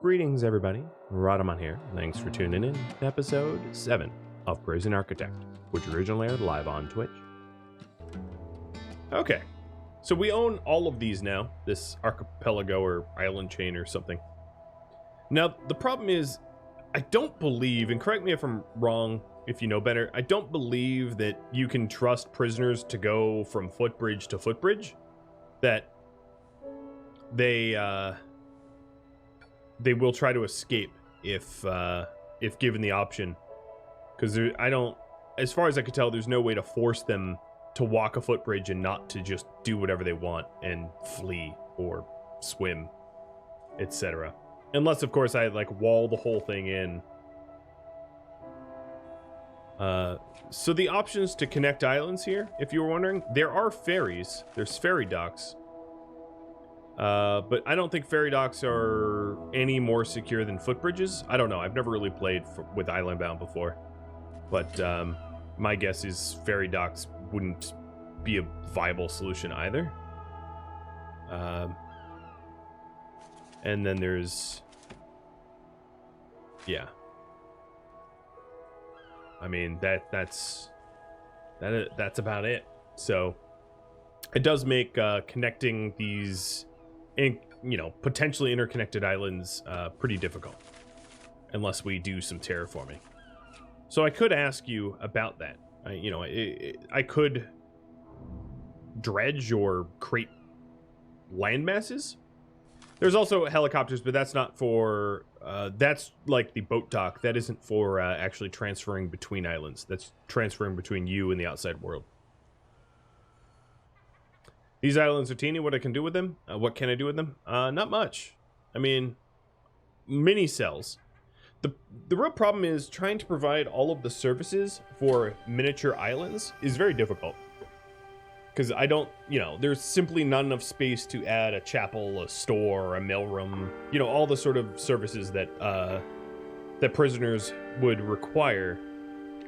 Greetings, everybody. Rhadamant here. Thanks for tuning in to episode 7 of Prison Architect, which originally aired live on Twitch. Okay, so we own all of these now, this archipelago or island chain or something. Now, the problem is, I don't believe, and correct me if I'm wrong, if you know better, I don't believe that you can trust prisoners to go from footbridge to footbridge, that they will try to escape if given the option, because I don't, as far as I could tell, there's no way to force them to walk a footbridge and not to just do whatever they want and flee or swim, etc. Unless, of course, I like wall the whole thing in. So the options to connect islands here, if you were wondering, there are ferries. There's ferry docks. But I don't think ferry docks are any more secure than footbridges. I don't know. I've never really played with Island Bound before. But my guess is ferry docks wouldn't be a viable solution either. And then there's... yeah. I mean, that's about it. So it does make connecting these... potentially interconnected islands pretty difficult unless we do some terraforming. So I could ask you about that. I could dredge or create land masses. There's also helicopters, but that's not for that's like the boat dock. That isn't for actually transferring between islands. That's transferring between you and the outside world. These islands are teeny. What I can do with them? What can I do with them? Not much. I mean, mini cells. The real problem is trying to provide all of the services for miniature islands is very difficult. Because I don't, there's simply not enough space to add a chapel, a store, a mailroom, all the sort of services that that prisoners would require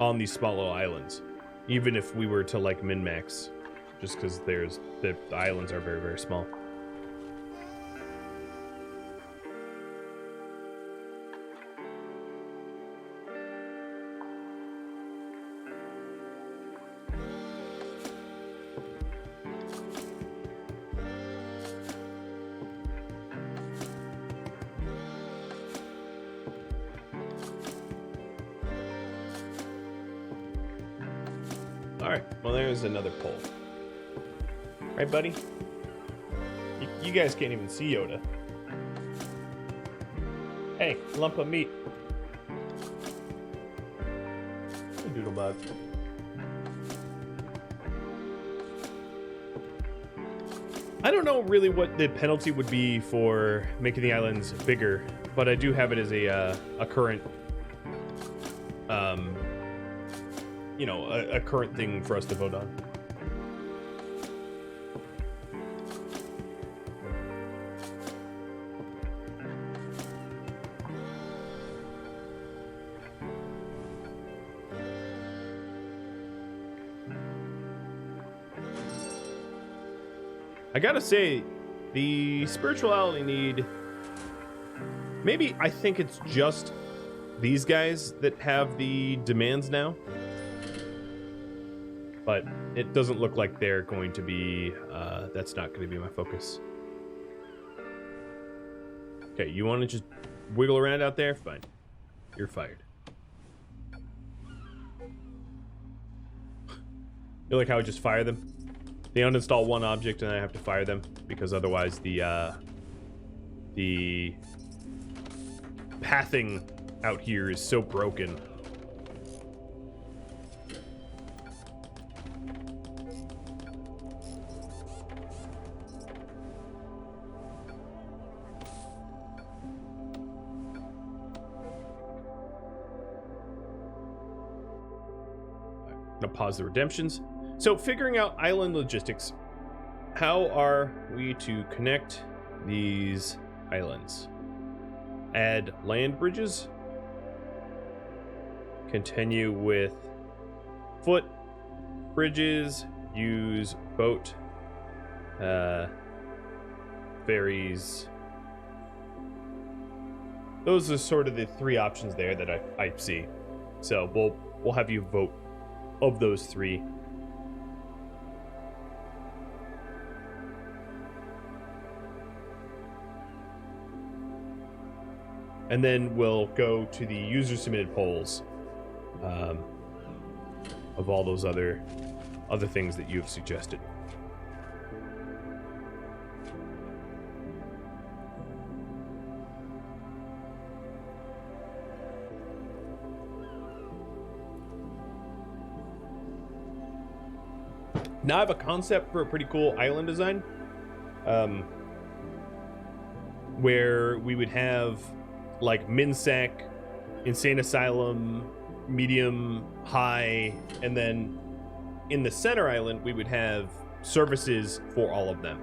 on these small little islands. Even if we were to like min-max. Just because the islands are very, very small. Alright, well there's another pole. Right, buddy? You guys can't even see Yoda. Hey, lump of meat. Hey, Doodlebug. I don't know really what the penalty would be for making the islands bigger, but I do have it as a current, a current thing for us to vote on. I gotta say, the spirituality need, maybe I think it's just these guys that have the demands now, but it doesn't look like they're going to be, that's not going to be my focus. Okay, you want to just wiggle around out there? Fine. You're fired. You like how I just fire them? They uninstall one object and I have to fire them because otherwise the pathing out here is so broken. I'm gonna pause the redemptions. So figuring out island logistics, how are we to connect these islands? Add land bridges, continue with foot bridges, use boat, ferries, those are sort of the three options there that I see. So we'll have you vote of those three. And then we'll go to the user-submitted polls of all those other things that you've suggested. Now I have a concept for a pretty cool island design, where we would have like MinSec, Insane Asylum, medium, high, and then in the center island we would have services for all of them.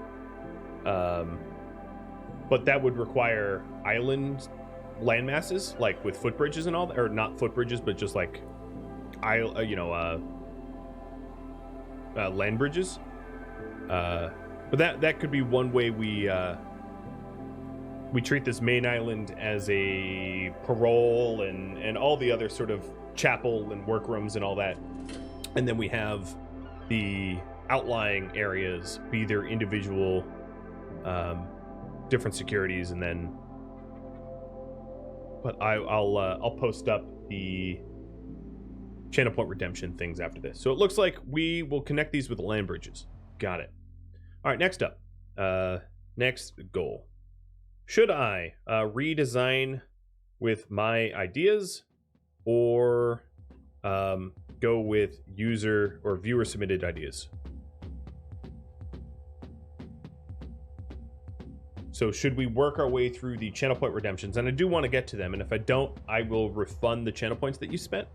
But that would require island land masses, like with footbridges and all that, or not footbridges, but just like land bridges. But that could be one way we treat this main island as a parole and all the other sort of chapel and workrooms and all that, and then we have the outlying areas be their individual different securities, and then but I'll post up the Channel Point Redemption things after this. So it looks like we will connect these with land bridges. Got it. All right, next up. Next goal. Should I redesign with my ideas, or go with user or viewer submitted ideas? So should we work our way through the channel point redemptions? And I do want to get to them, and if I don't, I will refund the channel points that you spent.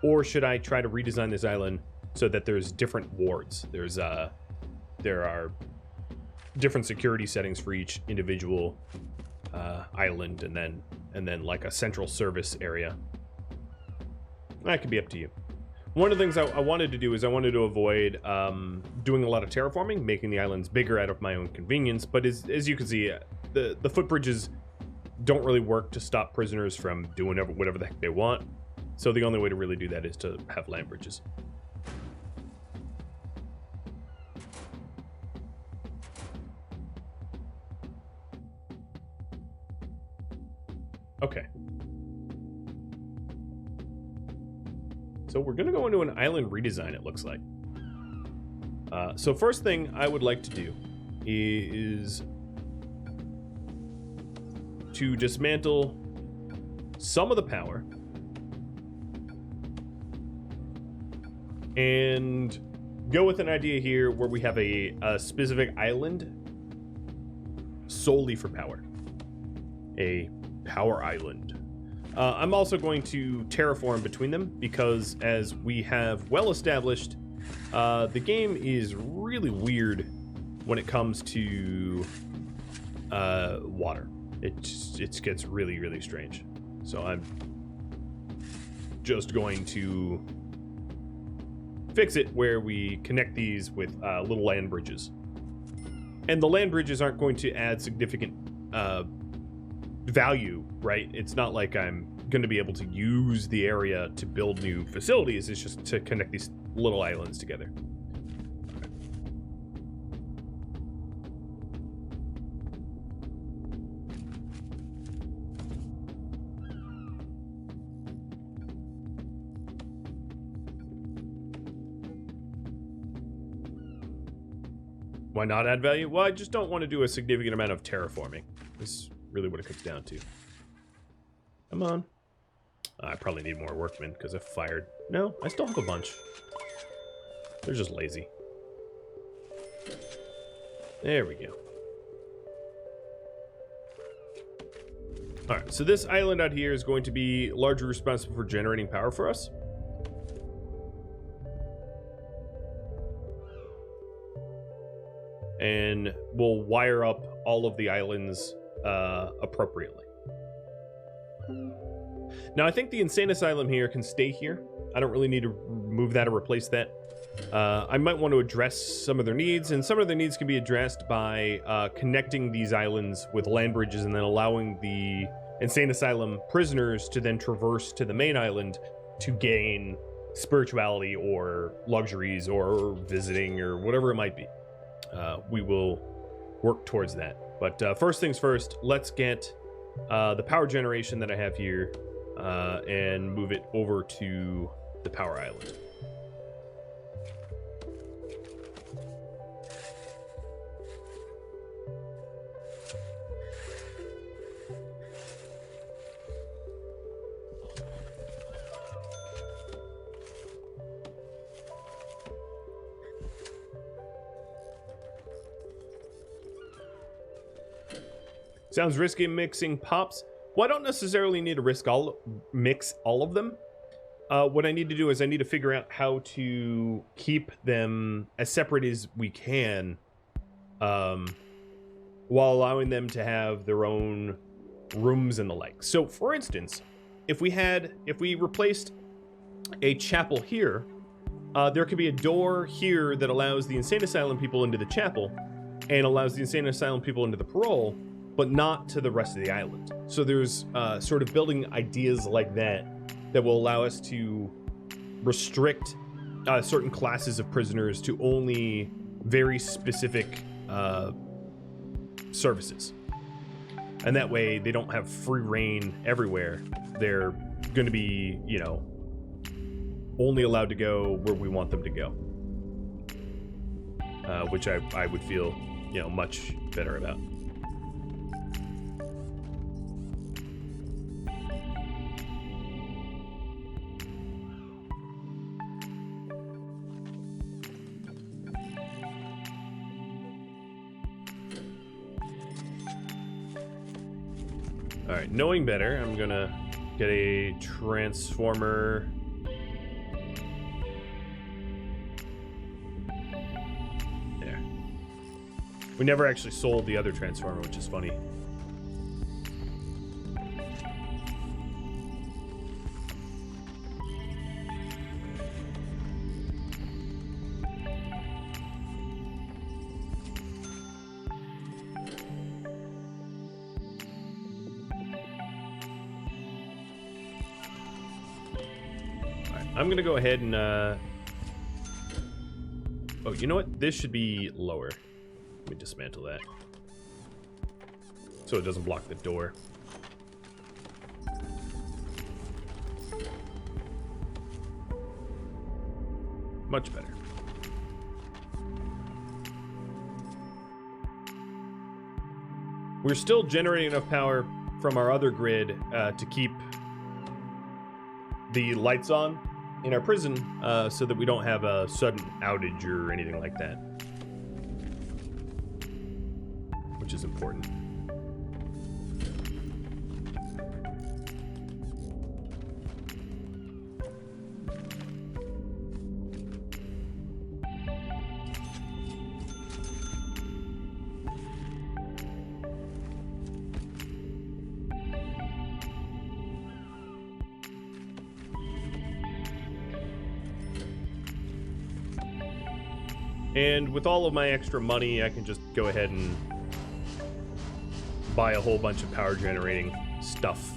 Or should I try to redesign this island so that there's different wards? There are different security settings for each individual island, and then like a central service area. That could be up to you. One of the things I wanted to do is I wanted to avoid doing a lot of terraforming, making the islands bigger out of my own convenience. But as you can see, the footbridges don't really work to stop prisoners from doing whatever the heck they want. So the only way to really do that is to have land bridges. Okay. So we're going to go into an island redesign, it looks like. So first thing I would like to do is to dismantle some of the power and go with an idea here where we have a specific island solely for power. A power island. I'm also going to terraform between them because, as we have well established, the game is really weird when it comes to water. It gets really, really strange. So I'm just going to fix it where we connect these with little land bridges. And the land bridges aren't going to add significant value, right? It's not like I'm going to be able to use the area to build new facilities. It's just to connect these little islands together. Why not add value? Well, I just don't want to do a significant amount of terraforming. This is really what it comes down to. Come on. I probably need more workmen because I fired. No, I still have a bunch. They're just lazy. There we go. Alright, so this island out here is going to be largely responsible for generating power for us. And we'll wire up all of the islands appropriately. Now, I think the Insane Asylum here can stay here. I don't really need to move that or replace that. I might want to address some of their needs, and some of their needs can be addressed by connecting these islands with land bridges and then allowing the insane asylum prisoners to then traverse to the main island to gain spirituality or luxuries or visiting or whatever it might be. We will work towards that. But first things first, let's get the power generation that I have here and move it over to the power island. Sounds risky mixing pops. Well, I don't necessarily need to mix all of them. What I need to do is I need to figure out how to keep them as separate as we can, while allowing them to have their own rooms and the like. So, for instance, if we replaced a chapel here, there could be a door here that allows the insane asylum people into the chapel and allows the insane asylum people into the parole, but not to the rest of the island. So there's sort of building ideas like that will allow us to restrict certain classes of prisoners to only very specific services. And that way they don't have free reign everywhere. They're going to be, only allowed to go where we want them to go. Which I would feel, much better about. All right, knowing better, I'm gonna get a transformer. There. We never actually sold the other transformer, which is funny. I'm gonna go ahead and oh, you know what? This should be lower. Let me dismantle that so it doesn't block the door. Much better. We're still generating enough power from our other grid to keep the lights on in our prison, so that we don't have a sudden outage or anything like that, which is important. And with all of my extra money, I can just go ahead and buy a whole bunch of power generating stuff.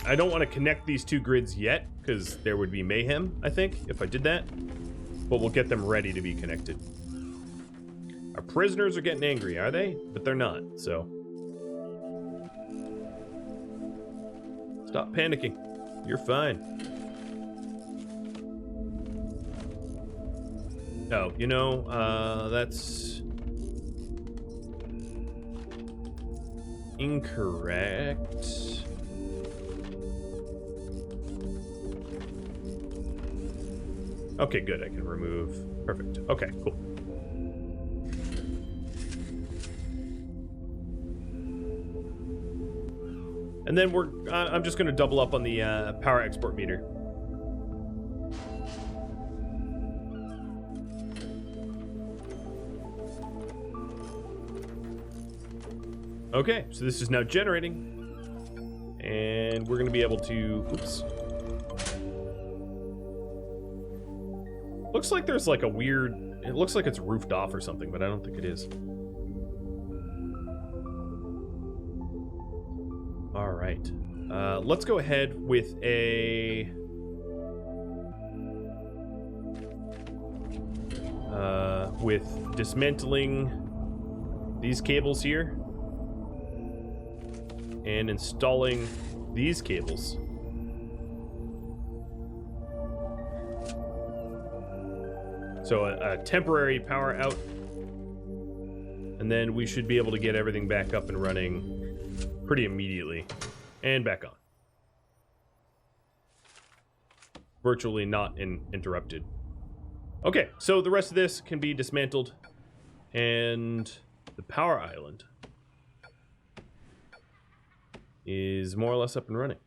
I don't want to connect these two grids yet, because there would be mayhem, I think, if I did that. But we'll get them ready to be connected. Our prisoners are getting angry, are they? But they're not, so... Stop panicking. You're fine. Oh, that's incorrect. Okay, good. I can remove. Perfect. Okay, cool. And then I'm just going to double up on the power export meter. Okay, so this is now generating. And we're going to be able to... Oops. Looks like there's like a weird... It looks like it's roofed off or something, but I don't think it is. All right. Let's go ahead with a... with dismantling these cables here and installing these cables. So a temporary power out, and then we should be able to get everything back up and running pretty immediately, and back on. Virtually not interrupted. Okay, so the rest of this can be dismantled, and the power island is more or less up and running.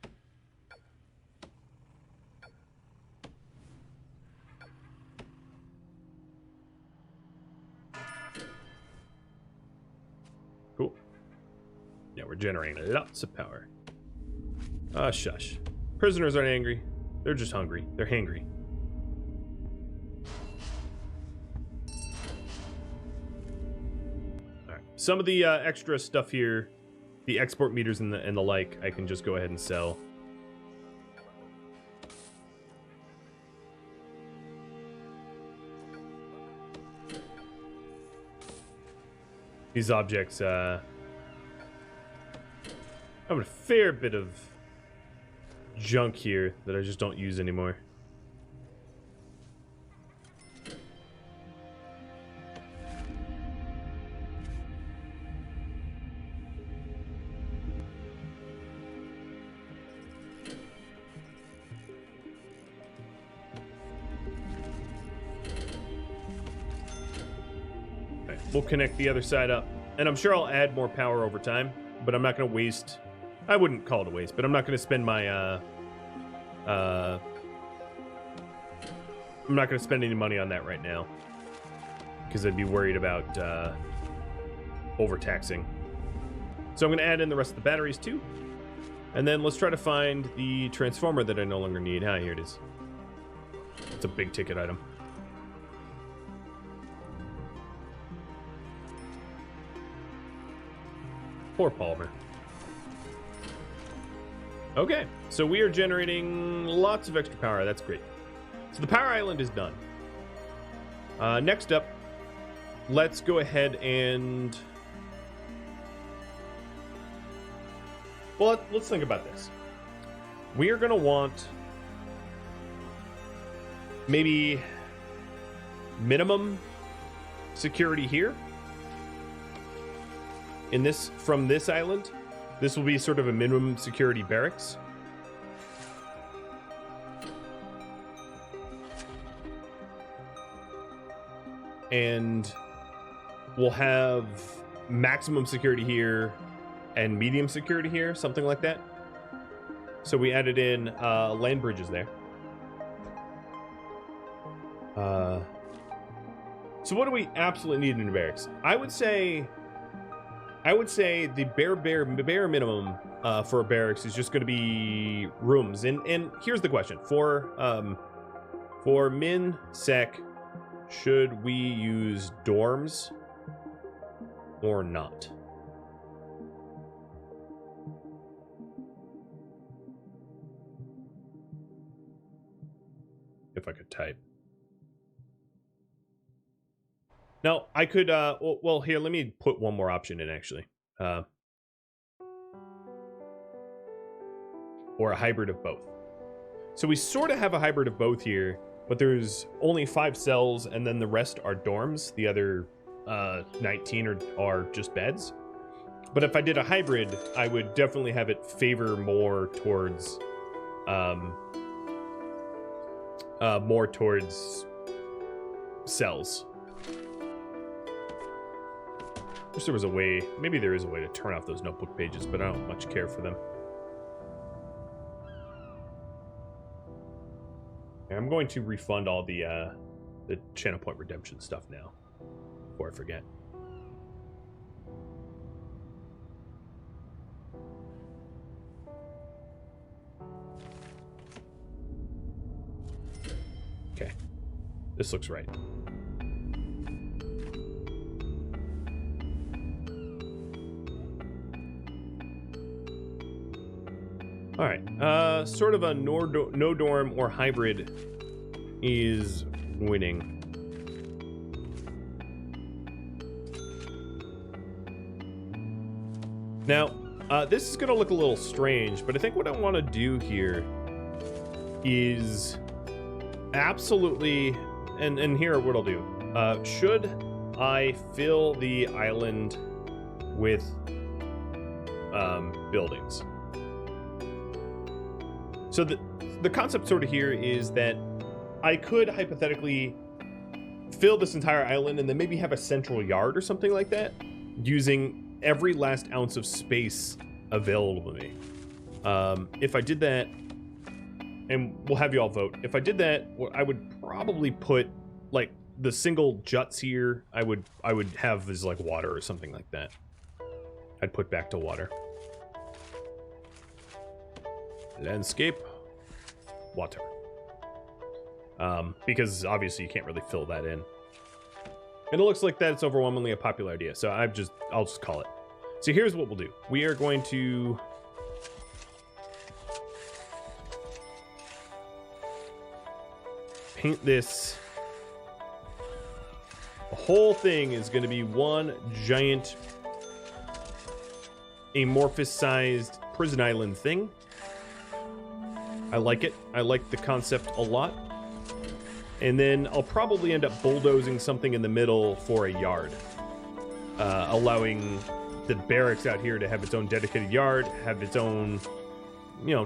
Cool. Yeah, we're generating lots of power. Shush. Prisoners aren't angry. They're just hungry. They're hangry. Alright. Some of the extra stuff here, the export meters and the like, I can just go ahead and sell. These objects have a fair bit of junk here that I just don't use anymore. We'll connect the other side up, and I'm sure I'll add more power over time, but I'm not going to waste... I wouldn't call it a waste, but I'm not going to spend my, I'm not going to spend any money on that right now, because I'd be worried about, overtaxing. So I'm going to add in the rest of the batteries, too, and then let's try to find the transformer that I no longer need. Ah, here it is. It's a big ticket item. Poor Palmer. Okay, so we are generating lots of extra power. That's great. So the power island is done. Next up, let's go ahead and... Well, let's think about this. We are going to want maybe minimum security here. In this, from this island, this will be sort of a minimum security barracks. And we'll have maximum security here and medium security here, something like that. So we added in land bridges there. So what do we absolutely need in the barracks? I would say the bare minimum for a barracks is just going to be rooms. And here's the question: for min sec, should we use dorms or not? If I could type. No, I could, well, here, let me put one more option in, actually. Or a hybrid of both. So we sort of have a hybrid of both here, but there's only 5 cells, and then the rest are dorms. The other 19 are just beds. But if I did a hybrid, I would definitely have it favor more towards, cells. Wish there was a way, maybe there is a way to turn off those notebook pages, but I don't much care for them. I'm going to refund all the channel point redemption stuff now, before I forget. Okay. This looks right. All right. Sort of a no dorm or hybrid is winning. Now, this is going to look a little strange, but I think what I want to do here is absolutely, and here what I'll do. Should I fill the island with buildings? So the concept sort of here is that I could hypothetically fill this entire island and then maybe have a central yard or something like that, using every last ounce of space available to me. If I did that, and we'll have you all vote. If I did that, I would probably put like the single juts here. I would have as like water or something like that. I'd put back to water. Landscape, water. Because obviously you can't really fill that in. And it looks like that's overwhelmingly a popular idea, so I'll just call it. So here's what we'll do. We are going to paint this. The whole thing is going to be one giant amorphous-sized prison island thing. I like it. I like the concept a lot. And then I'll probably end up bulldozing something in the middle for a yard, allowing the barracks out here to have its own dedicated yard, have its own,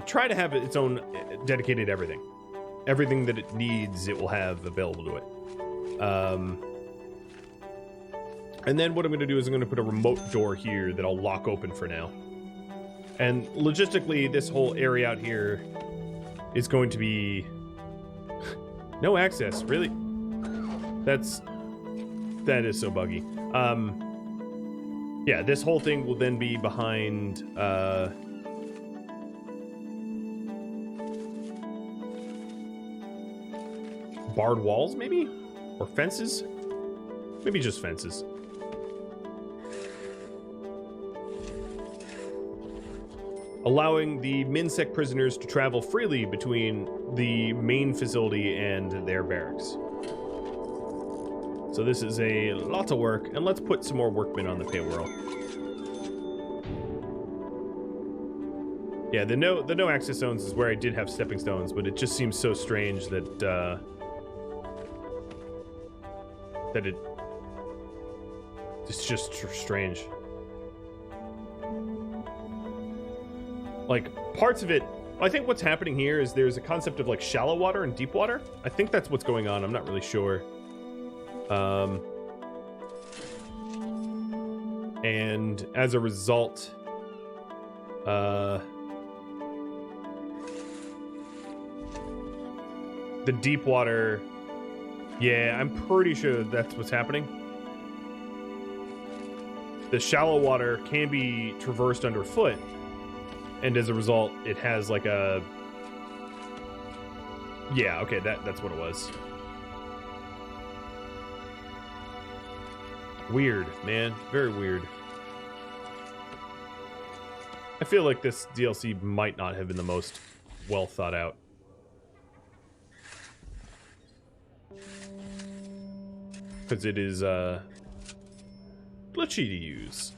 try to have its own dedicated everything. Everything that it needs, it will have available to it. And then what I'm going to do is I'm going to put a remote door here that I'll lock open for now. And logistically, this whole area out here is going to be no access, really. That is so buggy. Yeah, this whole thing will then be behind barred walls, maybe? Or fences? Maybe just fences. Allowing the MinSec prisoners to travel freely between the main facility and their barracks. So this is a lot of work, and let's put some more workmen on the payroll. Yeah, the no access zones is where I did have stepping stones, but it just seems so strange that it's just strange. Like, parts of it, I think what's happening here is there's a concept of like shallow water and deep water. I think that's what's going on. I'm not really sure. And as a result, the deep water, yeah, I'm pretty sure that's what's happening. The shallow water can be traversed underfoot. And as a result, it has like a... Yeah, okay, that's what it was. Weird, man. Very weird. I feel like this DLC might not have been the most well thought out. Because it is, glitchy to use.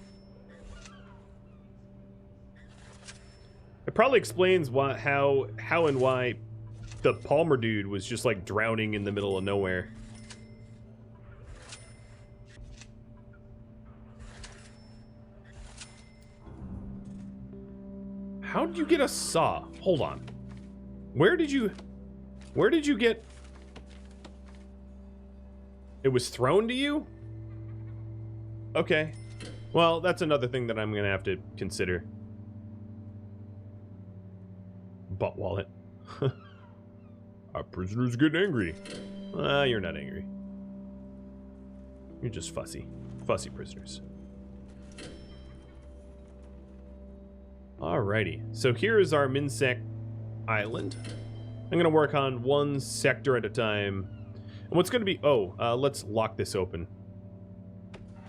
It probably explains how and why the Palmer dude was just like drowning in the middle of nowhere. How did you get a saw? Hold on. Where did you get... It was thrown to you? Okay. Well, that's another thing that I'm gonna have to consider. Butt wallet. Our prisoners get angry. You're not angry. You're just fussy. Fussy prisoners. Alrighty. So here is our MinSec island. I'm going to work on one sector at a time. And what's going to be... Oh, let's lock this open.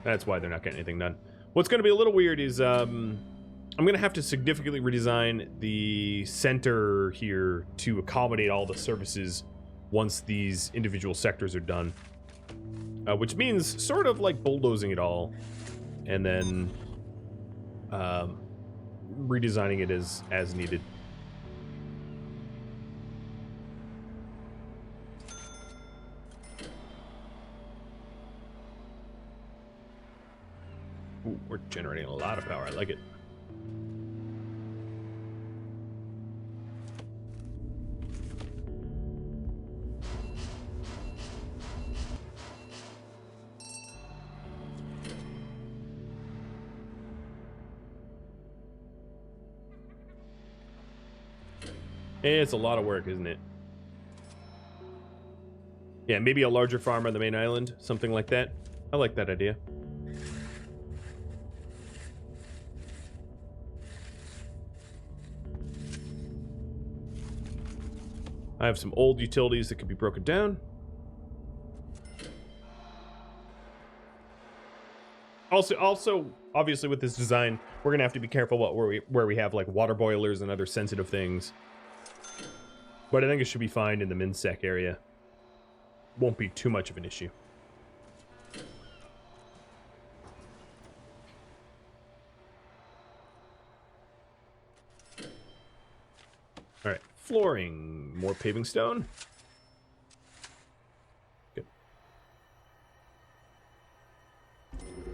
That's why they're not getting anything done. What's going to be a little weird is I'm going to have to significantly redesign the center here to accommodate all the services once these individual sectors are done. Which means sort of like bulldozing it all and then redesigning it as needed. Ooh, we're generating a lot of power. I like it. It's a lot of work, isn't it? Yeah, maybe a larger farm on the main island, something like that. I like that idea. I have some old utilities that could be broken down. Also, obviously, with this design, we're gonna have to be careful where we have like water boilers and other sensitive things. But I think it should be fine in the MinSec area. Won't be too much of an issue. All right, flooring, more paving stone. Good.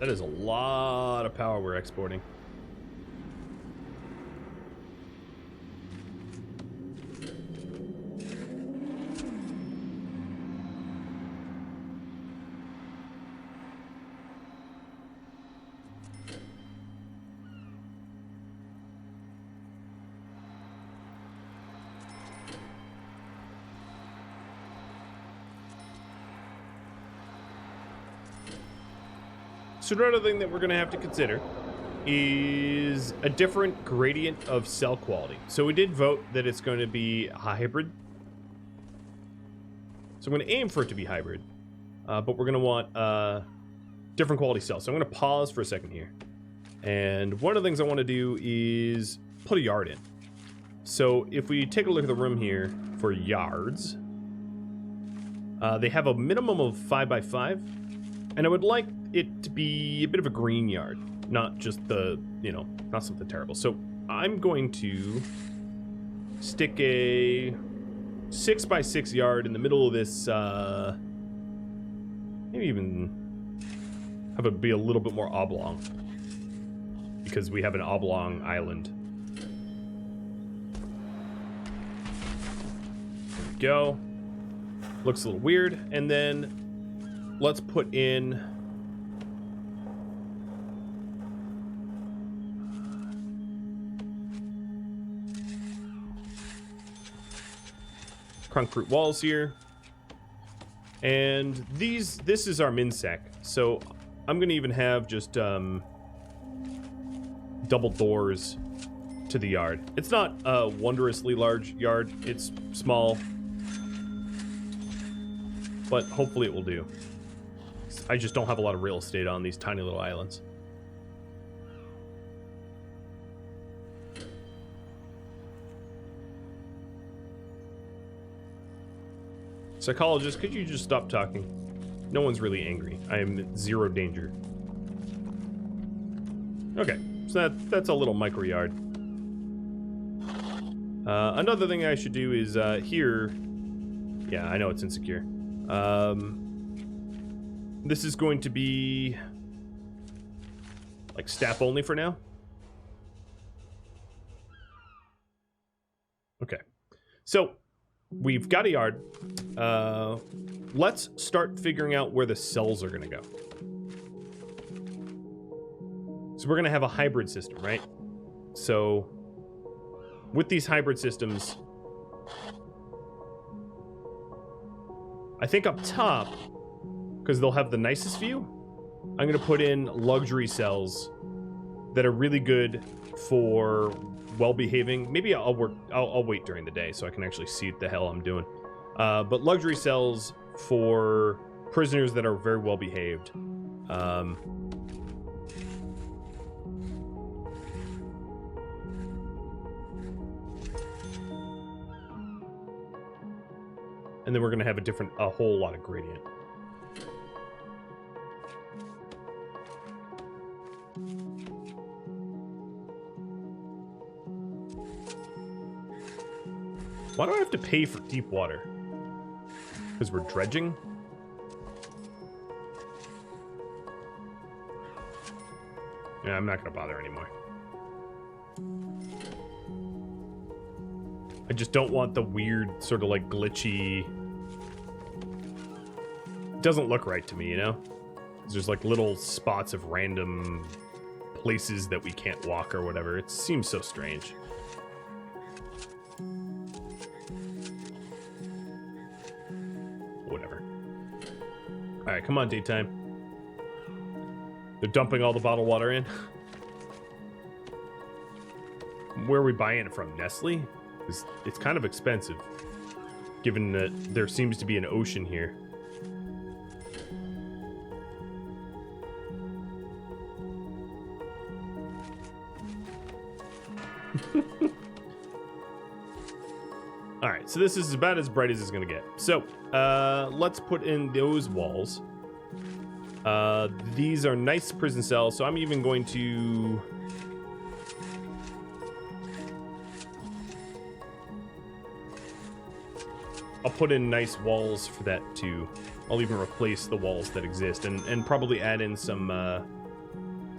That is a lot of power we're exporting. So another thing that we're going to have to consider is a different gradient of cell quality. So we did vote that it's going to be hybrid. So I'm going to aim for it to be hybrid. But we're going to want different quality cells. So I'm going to pause for a second here. And one of the things I want to do is put a yard in. So if we take a look at the room here for yards, they have a minimum of 5x5. And I would like it to be a bit of a green yard, not just the, not something terrible. So I'm going to stick a 6x6 yard in the middle of this, maybe even have it be a little bit more oblong, because we have an oblong island. There we go. Looks a little weird. And then let's put in concrete walls here. And this is our MinSec. So I'm gonna even have just double doors to the yard. It's not a wondrously large yard, it's small, but hopefully it will do. I just don't have a lot of real estate on these tiny little islands. Psychologist, could you just stop talking? No one's really angry. I am in zero danger. Okay, so that's a little micro yard. Another thing I should do is here. Yeah, I know it's insecure. This is going to be like staff only for now. Okay, so we've got a yard. Let's start figuring out where the cells are gonna go. So we're gonna have a hybrid system, right? So with these hybrid systems, I think up top, because they'll have the nicest view, I'm gonna put in luxury cells that are really good for well-behaving. Maybe I'll wait during the day so I can actually see what the hell I'm doing. But luxury cells for prisoners that are very well behaved. And then we're going to have a whole lot of gradient. Why do I have to pay for deep water? Because we're dredging? Yeah, I'm not going to bother anymore. I just don't want the weird, sort of like glitchy... It doesn't look right to me, you know? There's like little spots of random places that we can't walk or whatever. It seems so strange. Whatever. Alright, come on, daytime. They're dumping all the bottled water in. Where are we buying it from? Nestle? It's kind of expensive, given that there seems to be an ocean here. Alright, so this is about as bright as it's gonna get. So, let's put in those walls. These are nice prison cells, so I'm even going to... I'll put in nice walls for that too. I'll even replace the walls that exist and probably add in some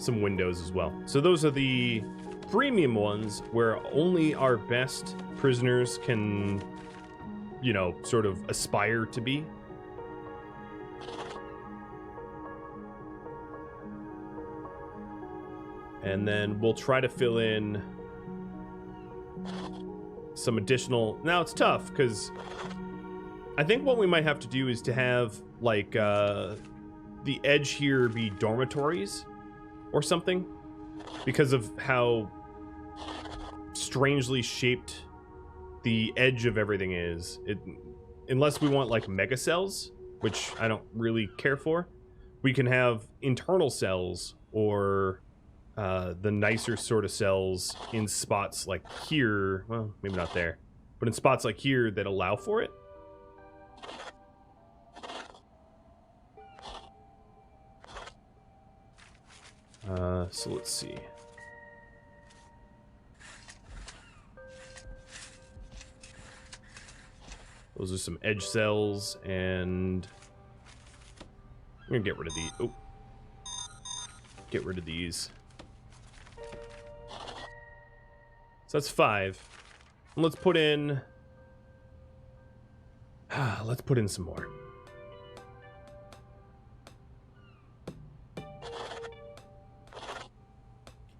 windows as well. So those are the premium ones where only our best prisoners can, you know, sort of aspire to be. And then we'll try to fill in some additional... Now, it's tough, because I think what we might have to do is to have, like, the edge here be dormitories or something, because of how strangely shaped the edge of everything is. Unless we want, like, mega cells, which I don't really care for, we can have internal cells or... the nicer sort of cells in spots like here, well, maybe not there, but in spots like here that allow for it. So let's see. Those are some edge cells, and I'm gonna get rid of these. Oh, get rid of these. So that's 5. And let's put in... let's put in some more.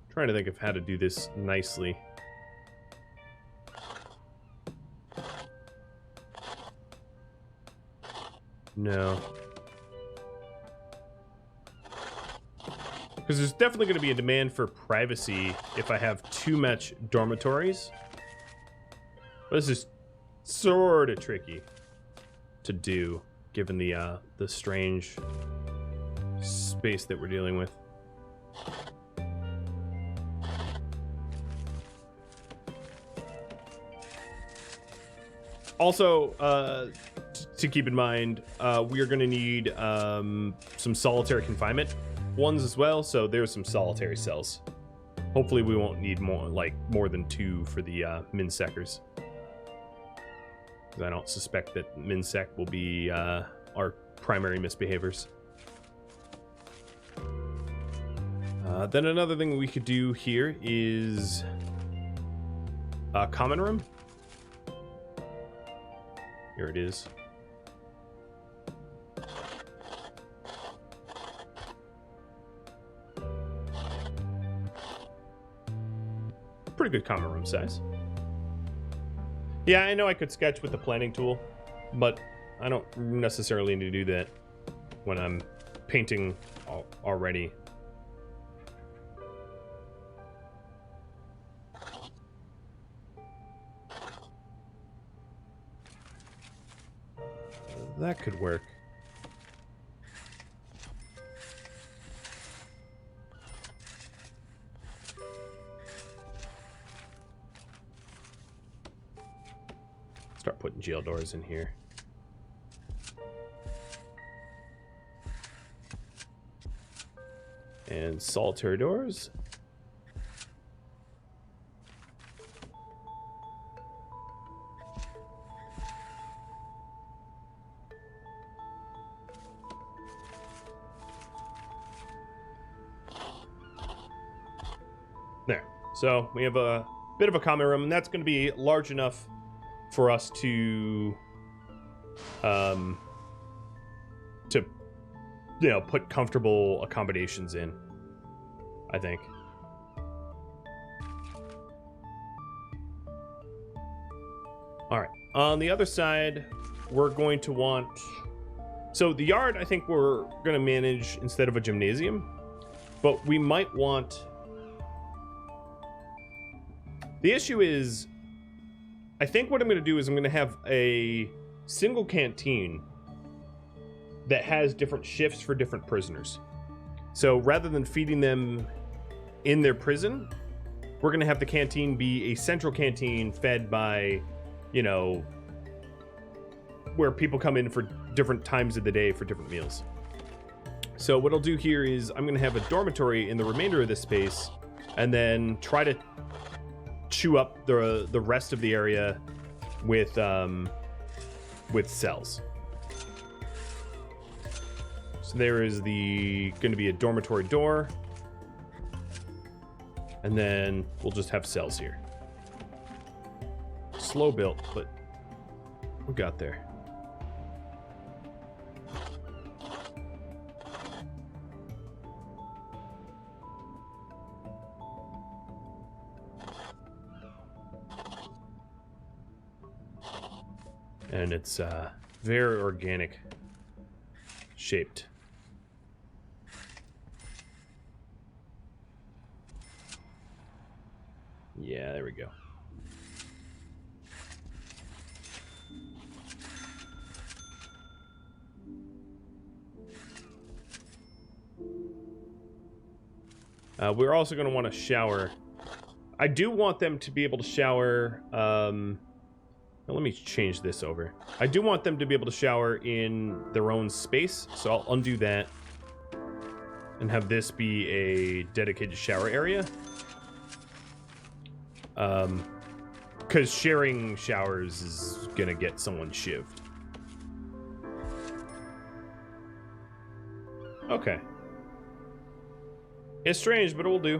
Trying to think of how to do this nicely. No. Because there's definitely going to be a demand for privacy if I have too much dormitories. But this is sort of tricky to do, given the strange space that we're dealing with. Also, to keep in mind, we are going to need some solitary confinement ones as well, so there's some solitary cells. Hopefully we won't need more than 2 for the MinSecers, because I don't suspect that MinSec will be our primary misbehaviors. Then another thing we could do here is a common room. Here it is. Pretty good common room size. Yeah, I know I could sketch with the planning tool, but I don't necessarily need to do that when I'm painting already. that could work. Start putting jail doors in here. And solitary doors. There. So we have a bit of a common room, and that's going to be large enough for us to put comfortable accommodations in, I think. All right. On the other side, we're going to want... So the yard, I think we're going to manage instead of a gymnasium. But we might want... The issue is, I think what I'm going to do is I'm going to have a single canteen that has different shifts for different prisoners. So rather than feeding them in their prison, we're going to have the canteen be a central canteen fed by, you know, where people come in for different times of the day for different meals. So what I'll do here is I'm going to have a dormitory in the remainder of this space, and then try to chew up the rest of the area with cells. So there is going to be a dormitory door, and then we'll just have cells here. Slow built, but we got there. And it's very organic shaped. Yeah, there we go. We're also going to want to shower. I do want them to be able to shower. Now let me change this over. I do want them to be able to shower in their own space, so I'll undo that and have this be a dedicated shower area. Because sharing showers is gonna get someone shivved. Okay. It's strange, but it will do.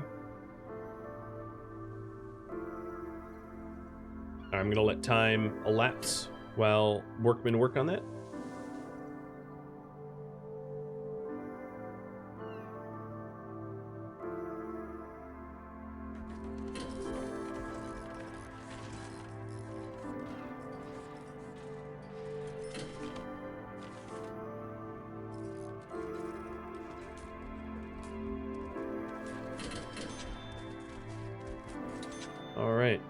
I'm gonna let time elapse while workmen work on that. All right.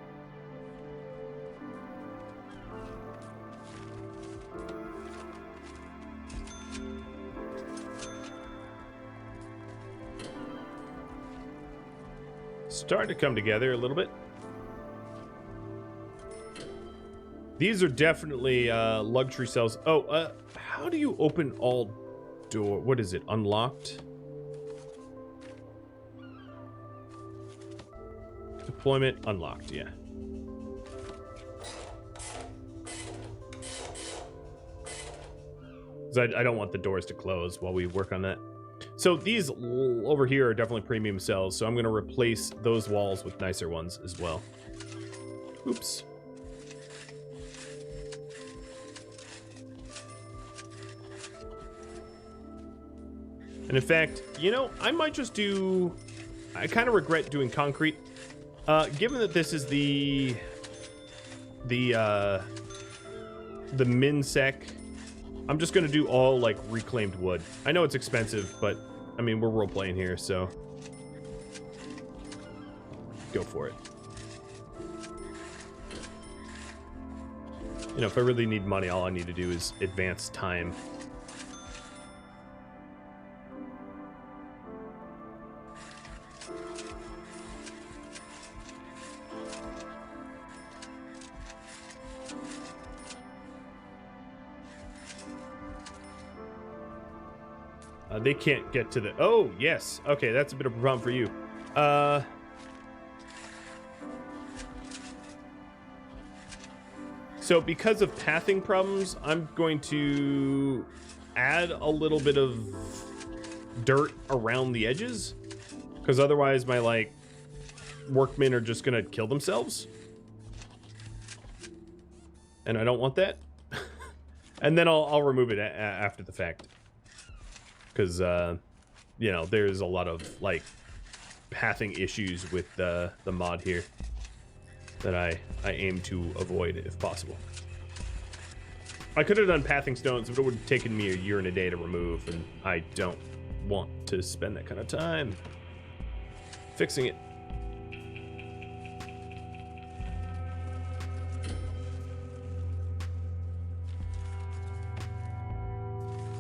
Starting to come together a little bit. These are definitely luxury cells. Oh, how do you open all door? What is it? Unlocked? Deployment unlocked, yeah. I don't want the doors to close while we work on that. So these over here are definitely premium cells, so I'm going to replace those walls with nicer ones as well. Oops. And in fact, you know, I might just do... I kind of regret doing concrete. Given that this is the MinSec, I'm just going to do all, like, reclaimed wood. I know it's expensive, but, I mean, we're role-playing here, so... Go for it. You know, if I really need money, all I need to do is advance time. They can't get to the... Oh, yes. Okay, that's a bit of a problem for you. So because of pathing problems, I'm going to add a little bit of dirt around the edges. Because otherwise my, like, workmen are just going to kill themselves. And I don't want that. And then I'll remove it after the fact. Because, you know, there's a lot of, like, pathing issues with the mod here that I aim to avoid if possible. I could have done pathing stones, but it would have taken me a year and a day to remove, and I don't want to spend that kind of time fixing it.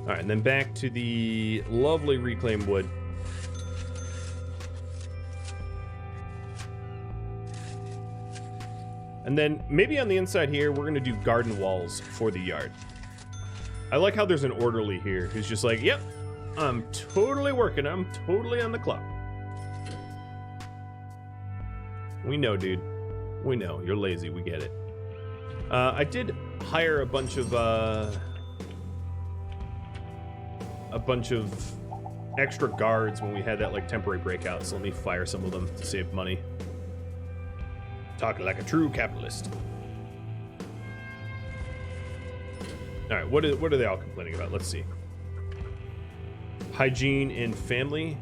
All right, and then back to the lovely reclaimed wood. And then maybe on the inside here, we're gonna do garden walls for the yard. I like how there's an orderly here who's just like, yep, I'm totally working. I'm totally on the clock. We know, dude. We know. You're lazy. We get it. I did hire a bunch of extra guards when we had that like temporary breakout, so let me fire some of them to save money. Talking like a true capitalist. All right, what are they all complaining about? Let's see. Hygiene and family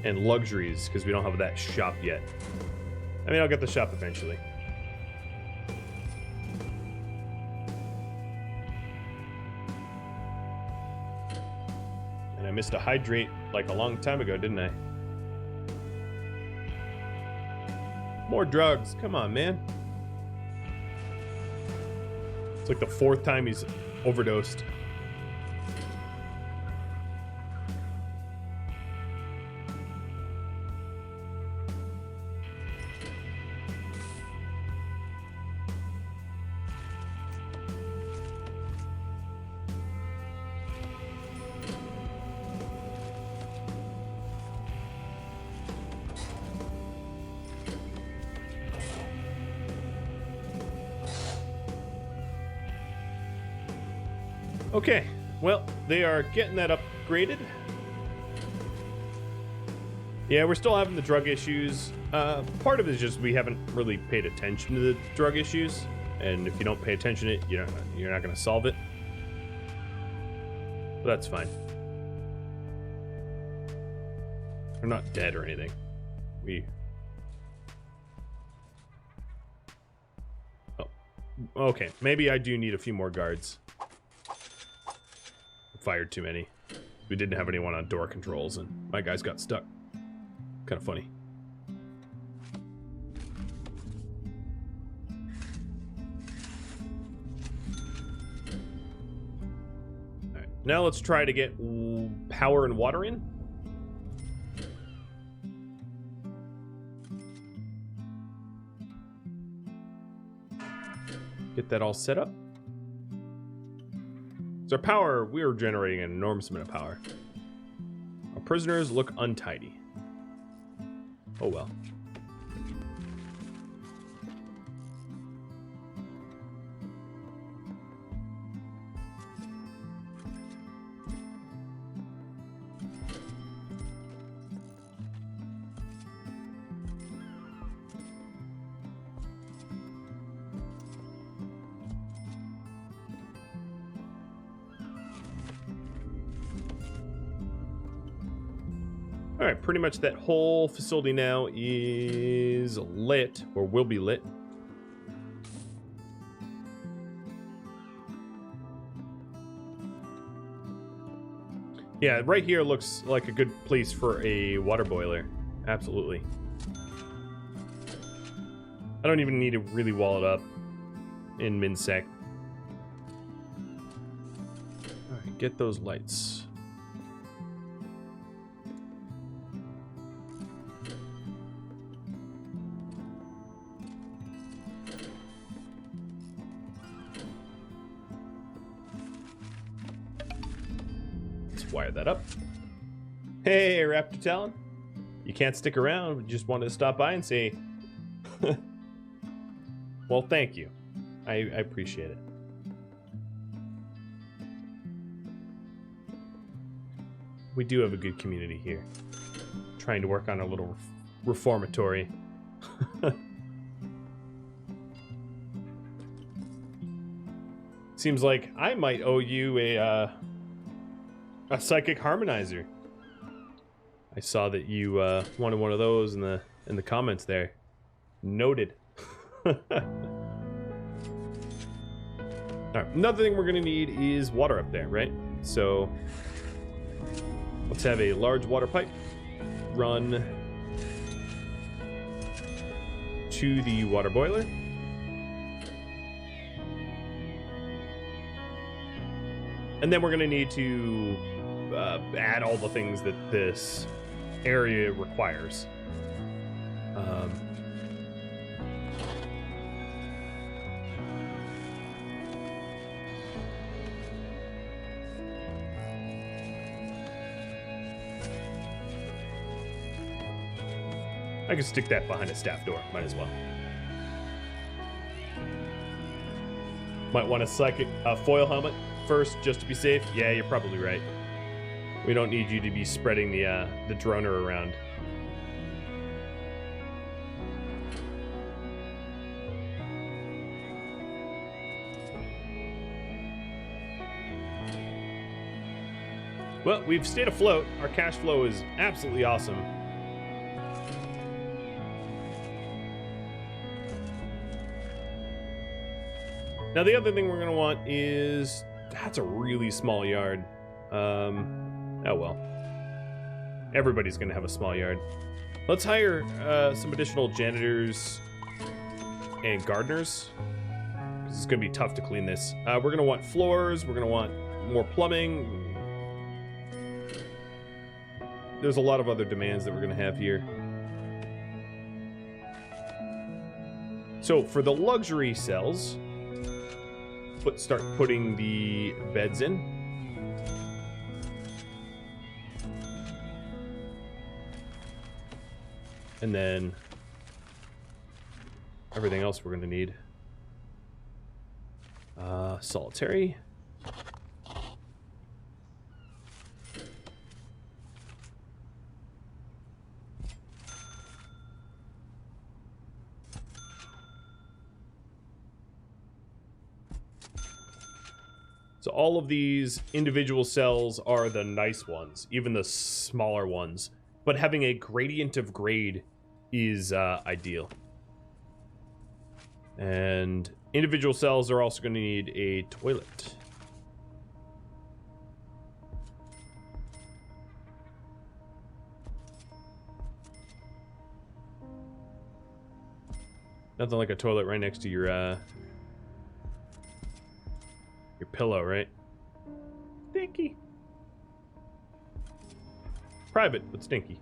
and luxuries, because we don't have that shop yet. I mean, I'll get the shop eventually. I missed a hydrate like a long time ago, didn't I? More drugs. Come on, man. It's like the 4th time he's overdosed. Okay, well, they are getting that upgraded. Yeah, we're still having the drug issues. Part of it is just we haven't really paid attention to the drug issues, and if you don't pay attention to it, you're not going to solve it. But that's fine. We're not dead or anything. Oh, okay. Maybe I do need a few more guards. Fired too many. We didn't have anyone on door controls, and my guys got stuck. Kind of funny. All right, now let's try to get power and water in. Get that all set up. So our power, we are generating an enormous amount of power. Our prisoners look untidy. Oh well. All right, pretty much that whole facility now is lit, or will be lit. Yeah, right here looks like a good place for a water boiler. Absolutely. I don't even need to really wall it up in MinSec. get those lights. Let's wire that up. Hey, Raptor Talon. You can't stick around. We just wanted to stop by and say, well, thank you. I appreciate it. We do have a good community here. Trying to work on a little reformatory. Seems like I might owe you a psychic harmonizer. I saw that you wanted one of those in the comments there. Noted. All right, another thing we're gonna need is water up there, right? So let's have a large water pipe run to the water boiler. And then we're gonna need to add all the things that this area requires. I can stick that behind a staff door, might as well. Might want a psychic foil helmet first, just to be safe. Yeah, you're probably right. We don't need you to be spreading the droner around. Well, we've stayed afloat. Our cash flow is absolutely awesome. Now, the other thing we're going to want is... That's a really small yard. Oh, well. Everybody's going to have a small yard. Let's hire some additional janitors and gardeners. Because it's going to be tough to clean this. We're going to want floors. We're going to want more plumbing. There's a lot of other demands that we're going to have here. So, for the luxury cells... start putting the beds in. And then everything else we're going to need. Solitary. So all of these individual cells are the nice ones, even the smaller ones. But having a gradient of grade is ideal. And individual cells are also going to need a toilet. Nothing like a toilet right next to your pillow, right? Stinky. Private, but stinky.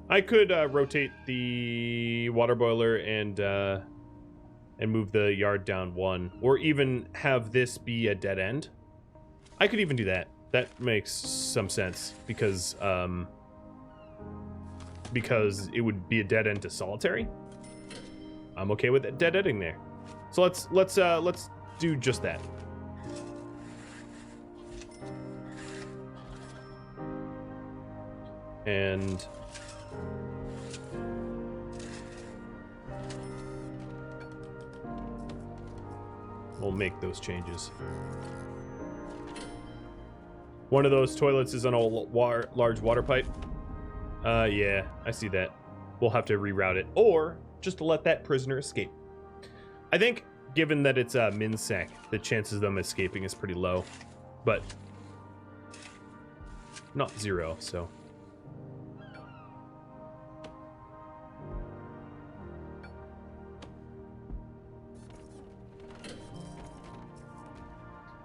I could rotate the water boiler and move the yard down one, or even have this be a dead end. I could even do that. That makes some sense because it would be a dead end to solitary. I'm okay with dead ending there. So let's do just that. And we'll make those changes. One of those toilets is on a large water pipe. Yeah, I see that. We'll have to reroute it, or just to let that prisoner escape. I think, given that it's a MinSec, the chances of them escaping is pretty low, but not zero, so.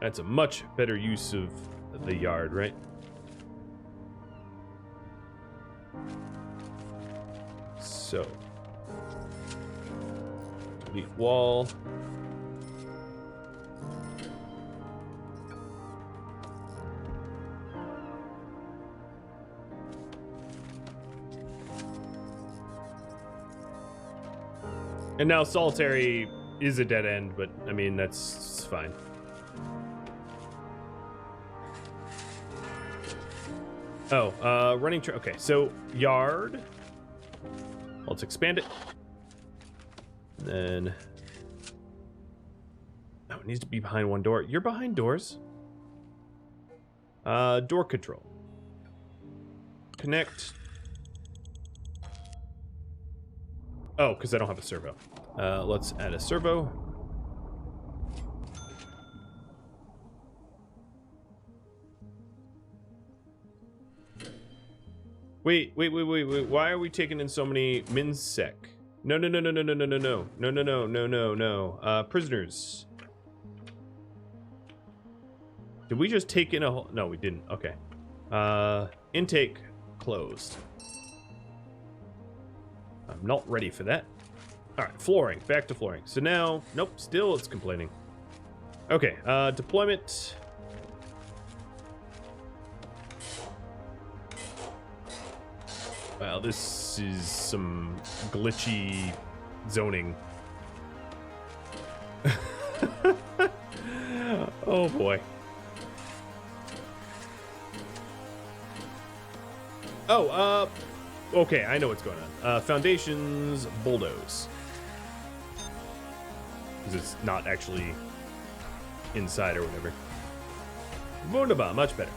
That's a much better use of the yard, right? So, delete wall. And now solitary is a dead end, but I mean, that's fine. Oh, running okay, so yard. Let's expand it. And then, oh, it needs to be behind one door. You're behind doors. Door control. Connect. Oh, because I don't have a servo. Let's add a servo. Wait. Why are we taking in so many minsec? No. Prisoners. Did we just take in a whole... No, we didn't. Okay. Intake closed. I'm not ready for that. All right, flooring. Back to flooring. So now... Nope, still it's complaining. Okay, deployment... Wow, this is some glitchy zoning. Oh boy. Oh, okay, I know what's going on. Foundations, bulldoze. Because it's not actually inside or whatever. Wunderbar, much better.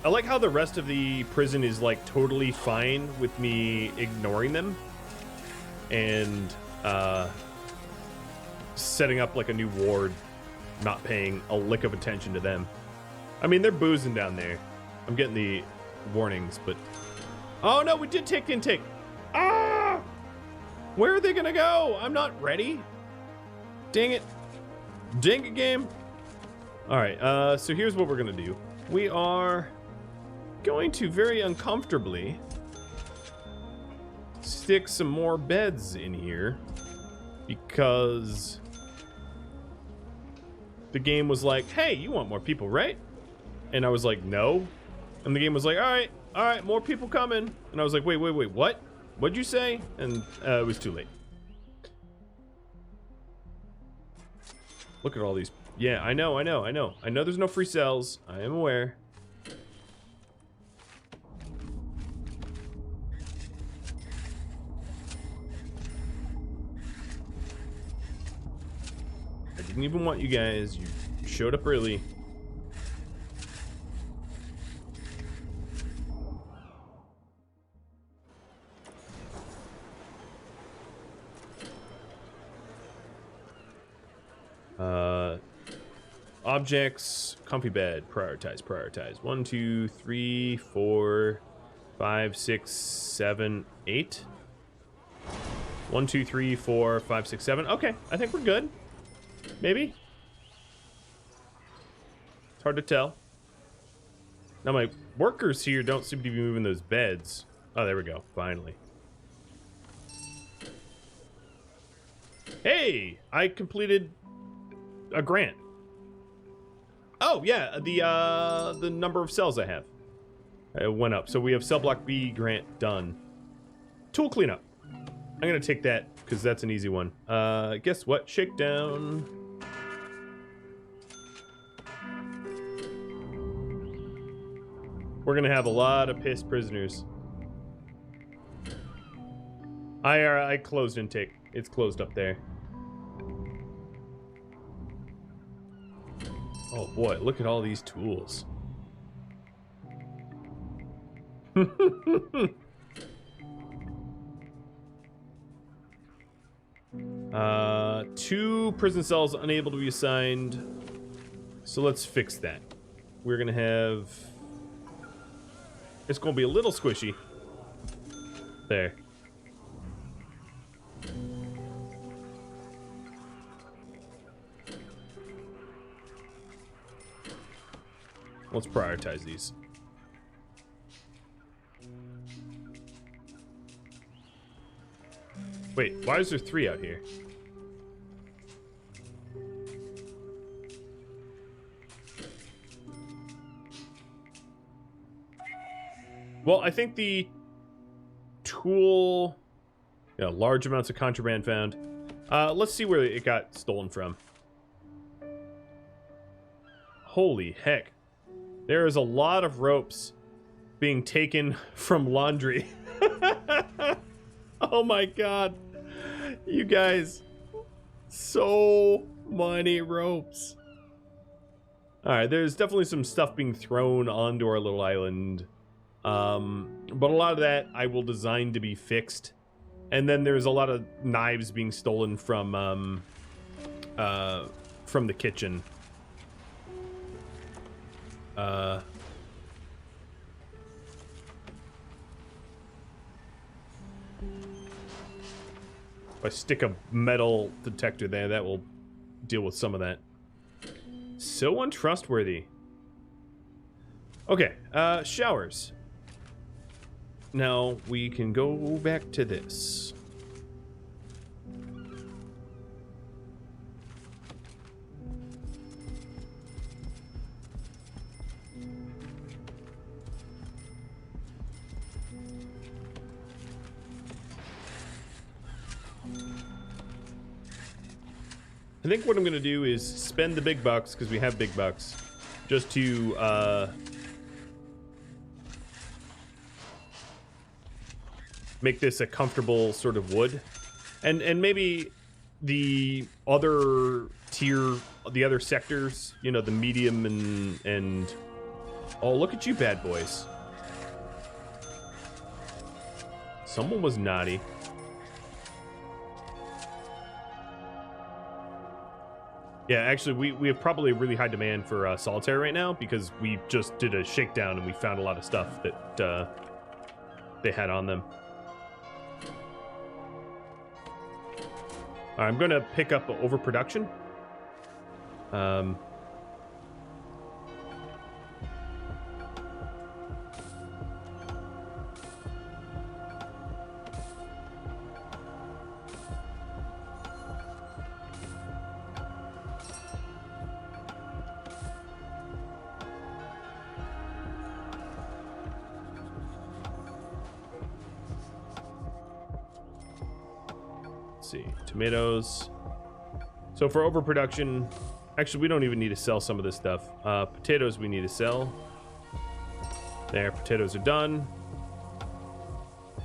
I like how the rest of the prison is like totally fine with me ignoring them and setting up like a new ward, not paying a lick of attention to them. I mean, they're boozing down there. I'm getting the warnings, but... Oh no, we did take intake. Ah! Where are they gonna go? I'm not ready. Dang it. Dang it, game. All right, so here's what we're gonna do. We are going to very uncomfortably stick some more beds in here because the game was like, hey, you want more people, right? And I was like, no. And the game was like, all right, more people coming. And I was like, wait, what? What'd you say? And it was too late. Look at all these. Yeah, I know. I know there's no free cells. I am aware. I didn't even want you guys. You showed up early. Objects, comfy bed, prioritize. 1, 2, 3, 4, 5, 6, 7, 8. 1, 2, 3, 4, 5, 6, 7. Okay, I think we're good. Maybe. It's hard to tell. Now my workers here don't seem to be moving those beds. Oh, there we go. Finally. Hey, I completed a grant. Oh yeah, the number of cells I have went up. So we have cell block B grant done. Tool cleanup. I'm gonna take that because that's an easy one. Guess what? Shakedown. We're gonna have a lot of pissed prisoners. I closed intake. It's closed up there. Oh boy, look at all these tools. 2 prison cells unable to be assigned. So let's fix that. We're gonna have... It's gonna be a little squishy. There. Let's prioritize these. Wait, why is there 3 out here? Well, I think the tool... Yeah, large amounts of contraband found. Let's see where it got stolen from. Holy heck. There is a lot of ropes being taken from laundry. Oh my god. You guys. So many ropes. Alright, there's definitely some stuff being thrown onto our little island. But a lot of that I will design to be fixed. And then there's a lot of knives being stolen from the kitchen. If I stick a metal detector there, that will deal with some of that. So untrustworthy. Okay, showers. Now we can go back to this. I think what I'm gonna do is spend the big bucks, because we have big bucks, just to make this a comfortable sort of wood, and maybe the other tier, the other sectors, you know, the medium and oh, look at you bad boys. Someone was naughty. Yeah, actually, we have probably a really high demand for solitaire right now, because we just did a shakedown and we found a lot of stuff that they had on them. I'm going to pick up overproduction. See, tomatoes. So for overproduction, actually we don't even need to sell some of this stuff. Potatoes we need to sell. There, potatoes are done.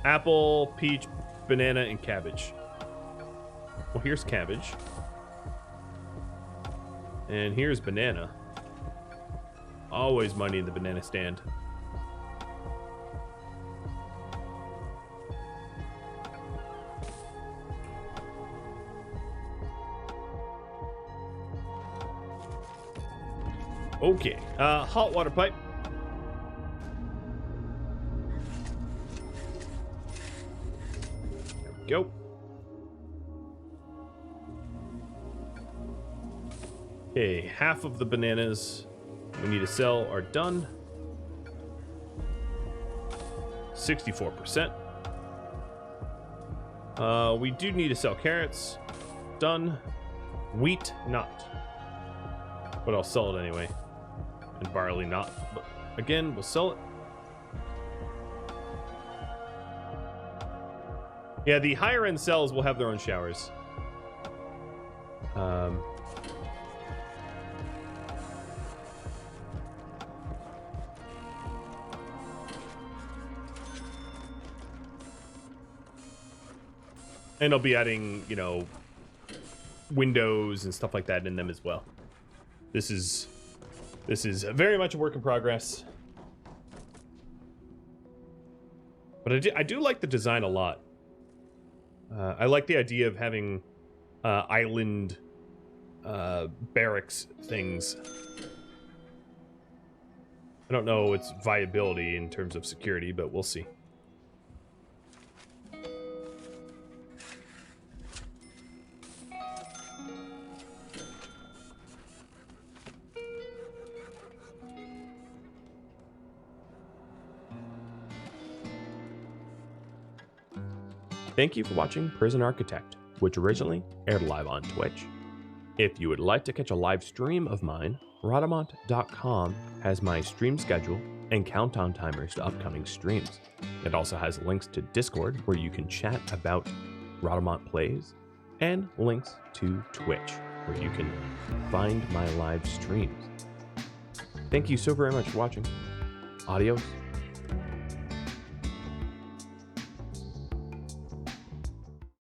Apple, peach, banana, and cabbage. Well, here's cabbage. And here's banana. Always money in the banana stand. Okay, hot water pipe. There we go. Okay, half of the bananas we need to sell are done. 64%. We do need to sell carrots. Done. Wheat, not. But I'll sell it anyway. And barley, not. But again, we'll sell it. Yeah, the higher end cells will have their own showers. And I'll be adding, you know, windows and stuff like that in them as well. This is very much a work in progress. But I do like the design a lot. I like the idea of having island barracks things. I don't know its viability in terms of security, but we'll see. Thank you for watching Prison Architect, which originally aired live on Twitch. If you would like to catch a live stream of mine, Rhadamant.com has my stream schedule and countdown timers to upcoming streams. It also has links to Discord where you can chat about Rhadamant plays, and links to Twitch where you can find my live streams. Thank you so very much for watching. Adios.